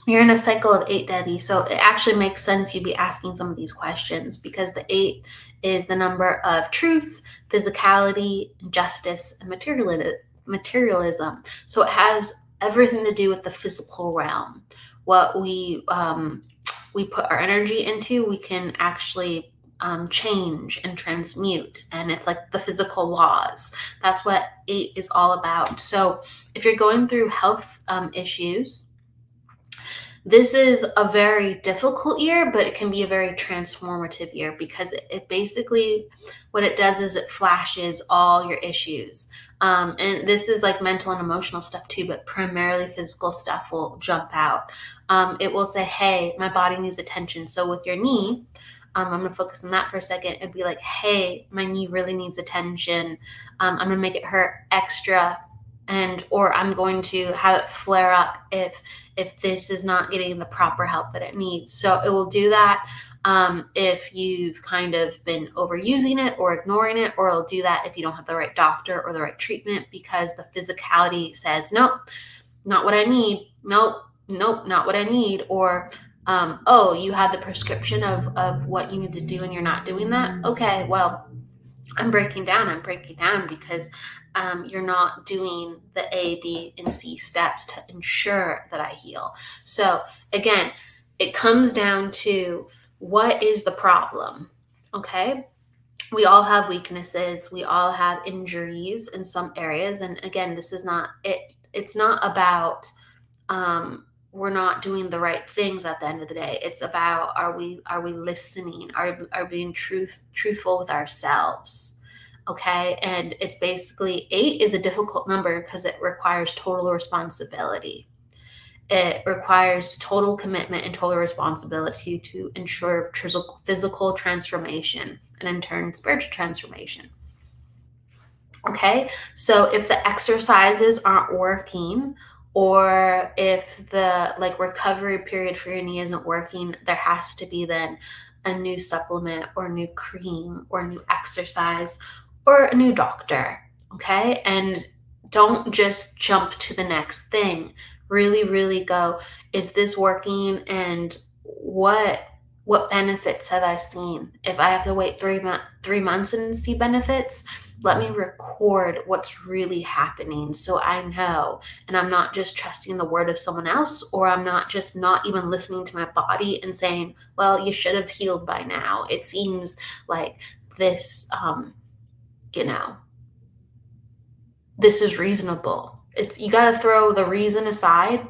you're in a cycle of 8, Debbie. So it actually makes sense you'd be asking some of these questions, because the 8 is the number of truth, physicality, justice, and materialism. So it has everything to do with the physical realm. What we put our energy into, we can actually change and transmute, and it's like the physical laws. That's what 8 is all about. So if you're going through health issues, This is a very difficult year, but it can be a very transformative year because it basically, what it does is it flashes all your issues. And this is like mental and emotional stuff too, but primarily physical stuff will jump out. It will say, hey, my body needs attention. So with your knee, I'm going to focus on that for a second. It'd be like, hey, my knee really needs attention. I'm going to make it hurt extra, or I'm going to have it flare up if this is not getting the proper help that it needs. So it will do that if you've kind of been overusing it or ignoring it, or it'll do that if you don't have the right doctor or the right treatment because the physicality says, nope, not what I need. Nope, not what I need. Or, oh, you had the prescription of what you need to do and you're not doing that. Okay, well, I'm breaking down because you're not doing the A, B, and C steps to ensure that I heal. So again, it comes down to what is the problem, okay? We all have weaknesses. We all have injuries in some areas. And again, this is not it. It's not about we're not doing the right things at the end of the day. It's about are we listening? Are being truthful with ourselves? Okay. And it's basically 8 is a difficult number because it requires total responsibility. It requires total commitment and total responsibility to ensure physical transformation and in turn spiritual transformation. Okay, so if the exercises aren't working, or if the recovery period for your knee isn't working, there has to be then a new supplement or new cream or new exercise or a new doctor. Okay, and don't just jump to the next thing. Really go, is this working, and what benefits have I seen? If I have to wait 3 months and see benefits, let me record what's really happening so I know, and I'm not just trusting the word of someone else, or I'm not just not even listening to my body and saying, well, you should have healed by now. It seems like this, this is reasonable. You got to throw the reason aside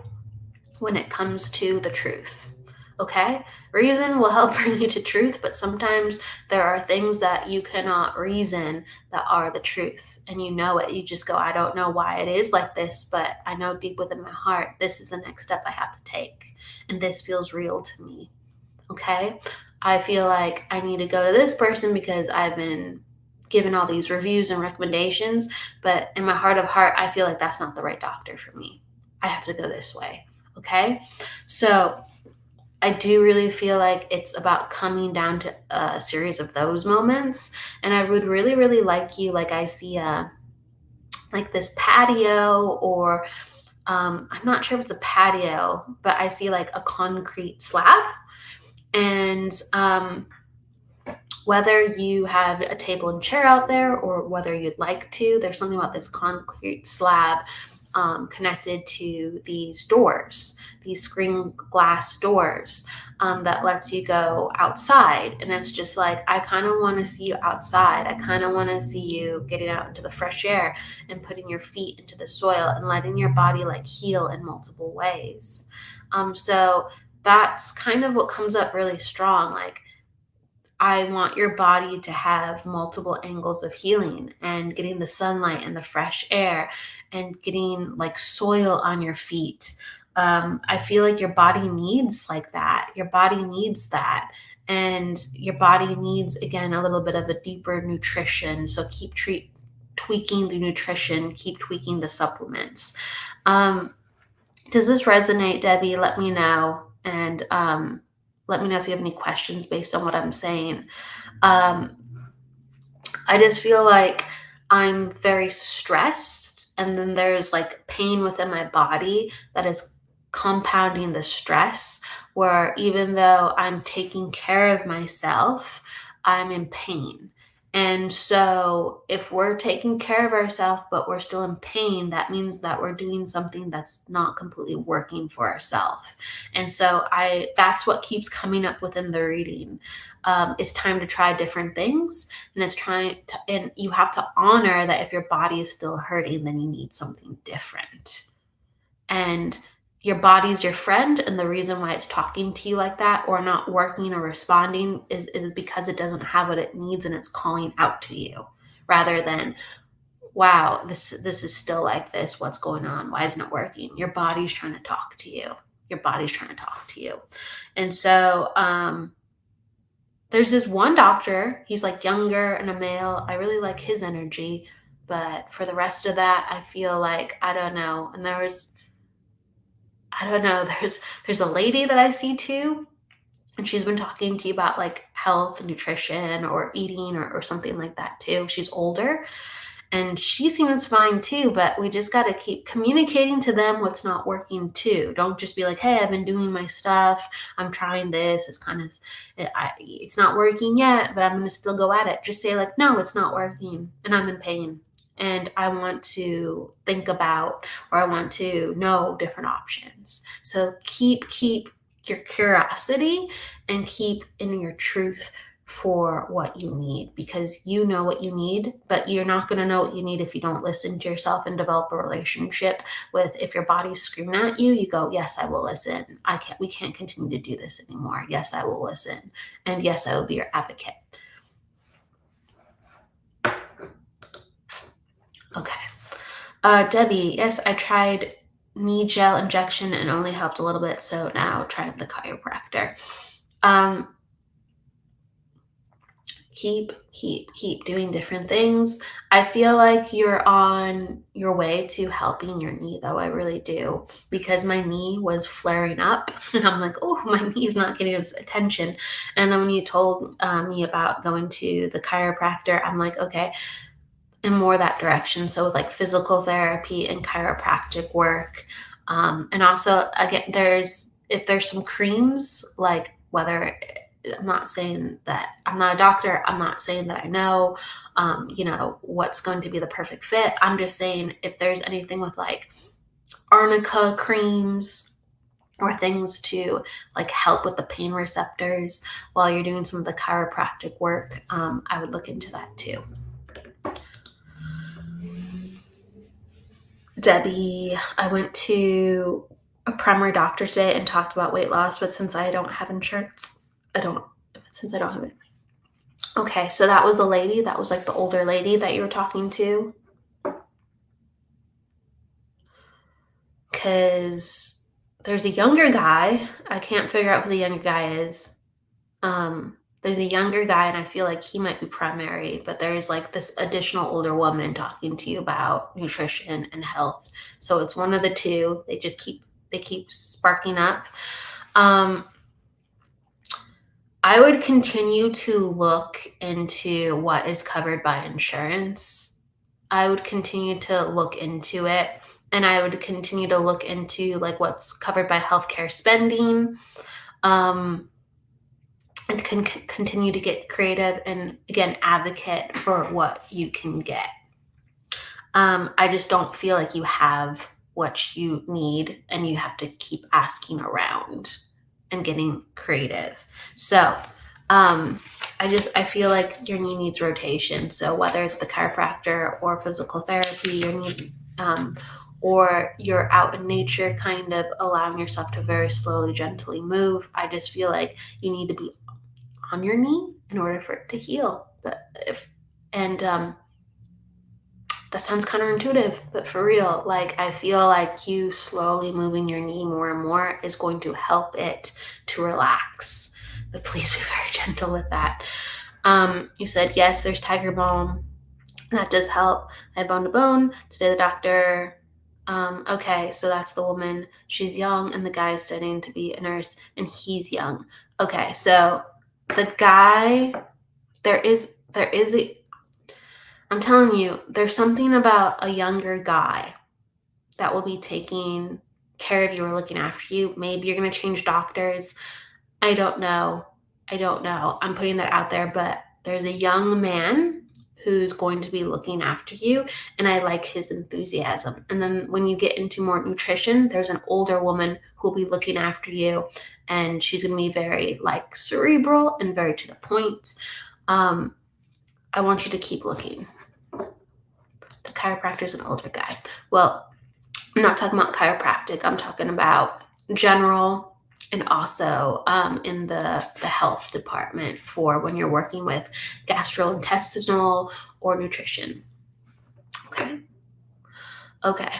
when it comes to the truth. Okay? Reason will help bring you to truth, but sometimes there are things that you cannot reason that are the truth. And you know it. You just go, I don't know why it is like this, but I know deep within my heart, this is the next step I have to take. And this feels real to me. Okay? I feel like I need to go to this person because I've been given all these reviews and recommendations, but in my heart of heart, I feel like that's not the right doctor for me. I have to go this way. Okay? So I do really feel like it's about coming down to a series of those moments. And I would really like you, like I see this patio, or I'm not sure if it's a patio, but I see like a concrete slab. And whether you have a table and chair out there or whether you'd like to, there's something about this concrete slab connected to these doors, these screen glass doors that lets you go outside. And it's just like, I kind of want to see you outside. I kind of want to see you getting out into the fresh air and putting your feet into the soil and letting your body heal in multiple ways. So that's kind of what comes up really strong. I want your body to have multiple angles of healing and getting the sunlight and the fresh air and getting soil on your feet. I feel like your body needs that. Your body needs that. And your body needs, again, a little bit of a deeper nutrition. So keep tweaking the nutrition, keep tweaking the supplements. Does this resonate, Debbie? Let me know. And let me know if you have any questions based on what I'm saying. I just feel like I'm very stressed, and then there's pain within my body that is compounding the stress, where even though I'm taking care of myself, I'm in pain. And so if we're taking care of ourselves, but we're still in pain, that means that we're doing something that's not completely working for ourselves. And so that's what keeps coming up within the reading. It's time to try different things, and you have to honor that if your body is still hurting, then you need something different. And your body's your friend, and the reason why it's talking to you like that or not working or responding is because it doesn't have what it needs and it's calling out to you, rather than, wow, this is still like this. What's going on? Why isn't it working? Your body's trying to talk to you. Your body's trying to talk to you. And so there's this one doctor, he's like younger and a male. I really like his energy. But for the rest of that, I feel like, I don't know. And there's a lady that I see too. And she's been talking to you about like health, nutrition, or eating, or something like that too. She's older and she seems fine too, but we just got to keep communicating to them what's not working too. Don't just be like, hey, I've been doing my stuff. I'm trying this. It's not working yet, but I'm going to still go at it. Just say like, no, it's not working and I'm in pain. And I want to think about, or I want to know different options. So keep your curiosity and keep in your truth for what you need, because you know what you need, but you're not going to know what you need if you don't listen to yourself and develop a relationship with, if your body's screaming at you, you go, yes, I will listen. We can't continue to do this anymore. Yes, I will listen. And yes, I will be your advocate. Okay. Debbie, yes, I tried knee gel injection and only helped a little bit. So now trying the chiropractor. Keep doing different things. I feel like you're on your way to helping your knee, though. I really do, because my knee was flaring up and I'm like, oh, my knee's not getting its attention. And then when you told me about going to the chiropractor, I'm like, okay, in more that direction. So with like physical therapy and chiropractic work. And also, again, if there's some creams, like whether, I'm not saying that I'm not a doctor, I'm not saying that I know, what's going to be the perfect fit. I'm just saying if there's anything with like arnica creams or things to like help with the pain receptors while you're doing some of the chiropractic work, I would look into that too. Debbie, I went to a primary doctor today and talked about weight loss, but since I don't have insurance, I don't have it. Okay, so that was the lady, that was like the older lady that you were talking to. Because there's a younger guy. I can't figure out who the younger guy is. There's a younger guy, and I feel like he might be primary, but there's like this additional older woman talking to you about nutrition and health. So it's one of the two. They keep sparking up. I would continue to look into what is covered by insurance. I would continue to look into it, and I would continue to look into like what's covered by healthcare spending. And can continue to get creative and, again, advocate for what you can get. I just don't feel like you have what you need, and you have to keep asking around and getting creative. So I feel like your knee needs rotation. So whether it's the chiropractor or physical therapy, your knee, or you're out in nature, kind of allowing yourself to very slowly, gently move. I just feel like you need to be on your knee in order for it to heal. That sounds counterintuitive, but for real, like I feel like you slowly moving your knee more and more is going to help it to relax. But please be very gentle with that. You said, yes, there's Tiger Balm. That does help. I have bone to bone. Today the doctor, okay, so that's the woman. She's young, and the guy is studying to be a nurse, and he's young. Okay, so the guy, I'm telling you, there's something about a younger guy that will be taking care of you or looking after you. Maybe you're going to change doctors. I don't know. I'm putting that out there, but there's a young man who's going to be looking after you, and I like his enthusiasm. And then when you get into more nutrition, there's an older woman who will be looking after you, and she's going to be very like cerebral and very to the point. I want you to keep looking. The chiropractor's an older guy. Well, I'm not talking about chiropractic. I'm talking about general and also in the health department for when you're working with gastrointestinal or nutrition. Okay. Okay.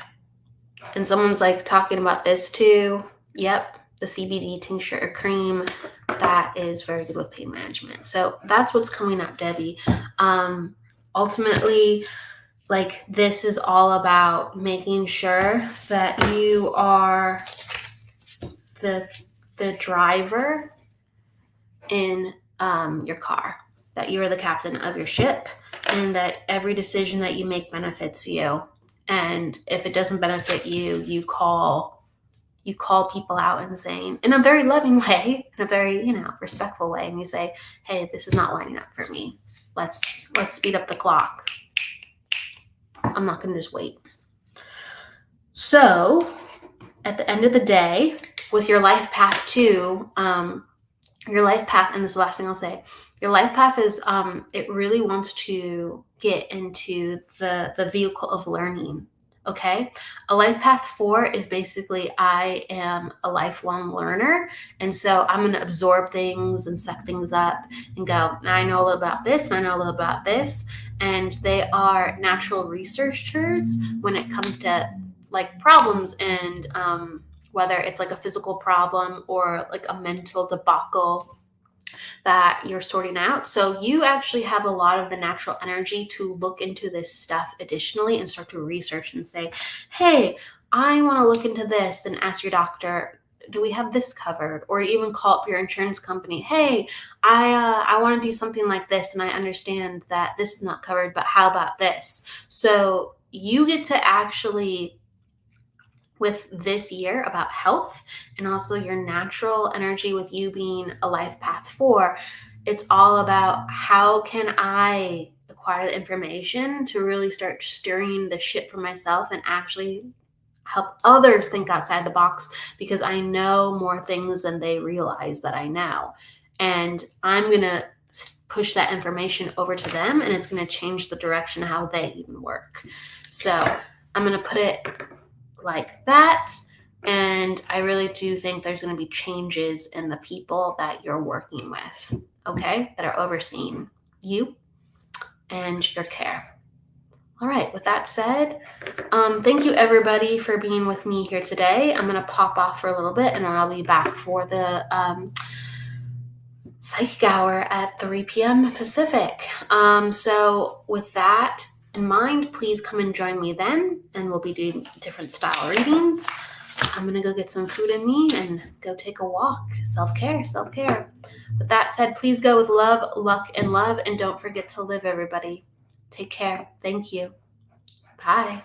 And someone's like talking about this too. Yep. The CBD tincture or cream, that is very good with pain management. So that's what's coming up, Debbie. Ultimately, like, this is all about making sure that you are the driver in your car, that you are the captain of your ship, and that every decision that you make benefits you. And if it doesn't benefit you, you call people out and saying, in a very loving way, in a very, respectful way, and you say, hey, this is not lining up for me. Let's speed up the clock. I'm not going to just wait. So at the end of the day, with your life path too, your life path, and this is the last thing I'll say, your life path is, it really wants to get into the vehicle of learning. Okay. A life path 4 is basically, I am a lifelong learner. And so I'm going to absorb things and suck things up and go, I know a little about this and I know a little about this. And they are natural researchers when it comes to like problems and, whether it's like a physical problem or like a mental debacle that you're sorting out. So you actually have a lot of the natural energy to look into this stuff additionally and start to research and say, hey, I want to look into this, and ask your doctor, do we have this covered? Or even call up your insurance company. Hey, I want to do something like this, and I understand that this is not covered, but how about this? So you get to actually, with this year about health and also your natural energy with you being a life path 4, it's all about how can I acquire the information to really start steering the ship for myself and actually help others think outside the box, because I know more things than they realize that I know. And I'm going to push that information over to them, and it's going to change the direction of how they even work. So I'm going to put it like that. And I really do think there's going to be changes in the people that you're working with, okay, that are overseeing you and your care. All right, with that said, thank you everybody for being with me here today. I'm going to pop off for a little bit, and then I'll be back for the psychic hour at 3 p.m. Pacific. So with that in mind, please come and join me then, and we'll be doing different style readings. I'm going to go get some food in me and go take a walk. Self-care. With that said, please go with love, luck, and love, and don't forget to live, everybody. Take care. Thank you. Bye.